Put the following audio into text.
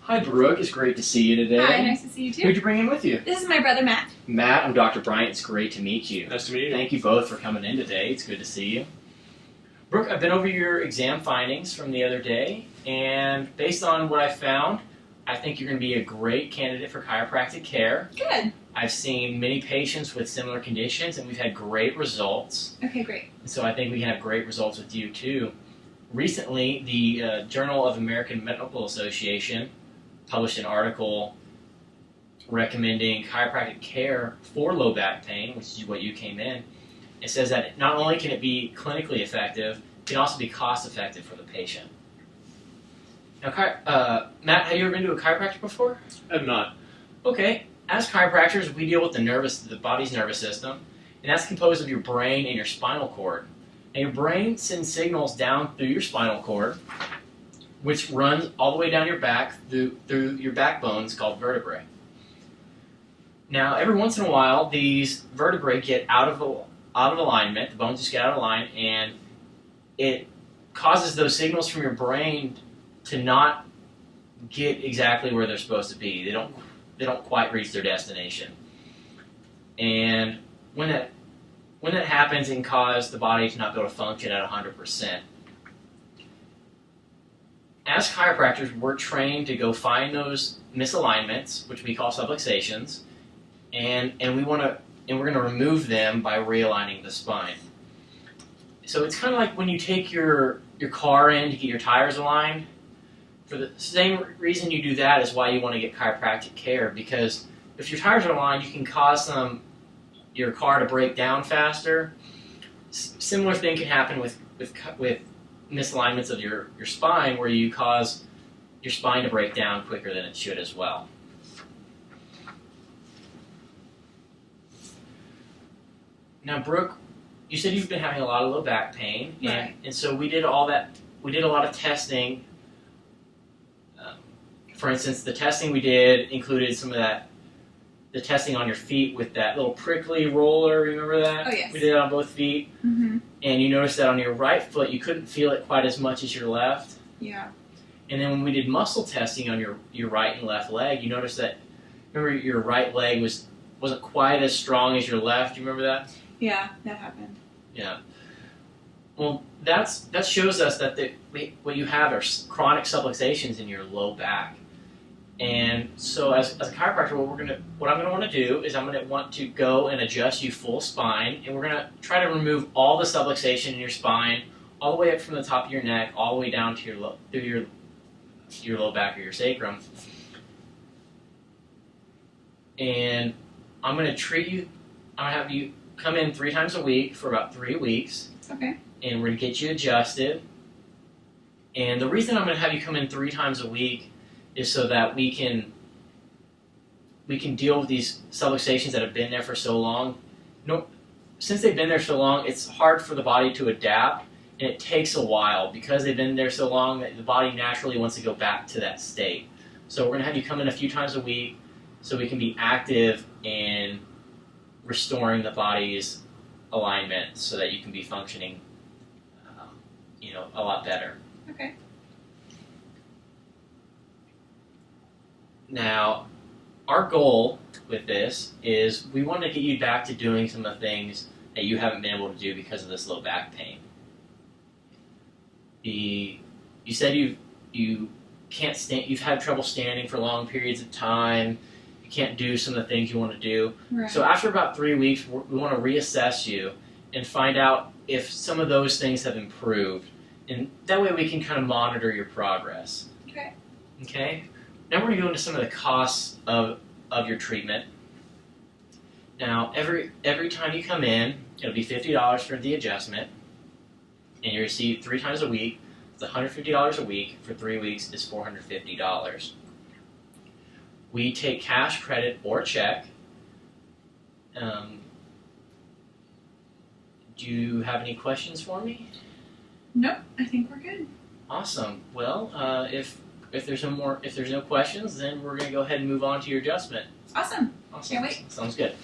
Hi, Brooke. It's great to see you today. Hi, nice to see you too. Who'd you bring in with you? This is my brother Matt. Matt, I'm Dr. Bryant. It's great to meet you. Nice to meet you. Thank you both for coming in today. It's good to see you. Brooke, I've been over your exam findings from the other day, and based on what I found, I think you're going to be a great candidate for chiropractic care. Good. I've seen many patients with similar conditions, and we've had great results. Okay, great. So I think we can have great results with you too. Recently, the Journal of American Medical Association published an article recommending chiropractic care for low back pain, which is what you came in. It says that not only can it be clinically effective, it can also be cost effective for the patient. Now, Matt, have you ever been to a chiropractor before? I have not. Okay. As chiropractors, we deal with the body's nervous system, and that's composed of your brain and your spinal cord. And your brain sends signals down through your spinal cord, which runs all the way down your back through your backbones called vertebrae. Now, every once in a while, these vertebrae get out of alignment. The bones just get out of line, and it causes those signals from your brain to not get exactly where they're supposed to be. They don't quite reach their destination. And when that happens, it can cause the body to not be able to function at 100%. As chiropractors, we're trained to go find those misalignments, which we call subluxations, and we're going to remove them by realigning the spine. So it's kind of like when you take your car in to get your tires aligned. For the same reason you do that is why you want to get chiropractic care, because if your tires are aligned, you can cause your car to break down faster. Similar thing can happen with misalignments of your spine, where you cause your spine to break down quicker than it should as well. Now, Brooke, you said you've been having a lot of low back pain, Right. and so we did a lot of testing. For instance, the testing we did included some of the testing on your feet with that little prickly roller, remember that? Oh, yes. We did it on both feet. Mm-hmm. And you noticed that on your right foot, you couldn't feel it quite as much as your left. Yeah. And then when we did muscle testing on your right and left leg, you noticed that, remember, your right leg wasn't quite as strong as your left. Do you remember that? Yeah, that happened. Yeah. Well, that shows us that what you have are chronic subluxations in your low back. And so as a chiropractor, what I'm going to want to do is I'm going to want to go and adjust you full spine, and we're going to try to remove all the subluxation in your spine, all the way up from the top of your neck, all the way down to your low back or your sacrum. And I'm going to treat you. I'm going to have you come in 3 times a week for about 3 weeks. Okay. And we're going to get you adjusted. And the reason I'm going to have you come in 3 times a week is so that we can deal with these subluxations that have been there for so long. Since they've been there so long, it's hard for the body to adapt, and it takes a while. Because they've been there so long, that the body naturally wants to go back to that state. So we're going to have you come in a few times a week so we can be active in restoring the body's alignment so that you can be functioning a lot better. Okay. Now, our goal with this is we want to get you back to doing some of the things that you haven't been able to do because of this low back pain. You said you can't stand. You've had trouble standing for long periods of time. You can't do some of the things you want to do. Right. So after about 3 weeks, we want to reassess you and find out if some of those things have improved, and that way we can kind of monitor your progress. Okay. Okay. Now we're going to go into some of the costs of your treatment. Now, every time you come in, it'll be $50 for the adjustment, and you receive 3 times a week. It's $150 a week. For 3 weeks is $450. We take cash, credit, or check. Do you have any questions for me? Nope, I think we're good. Awesome. Well, if there's no questions, then we're going to go ahead and move on to your adjustment. Awesome. Awesome. Can't wait. Sounds good.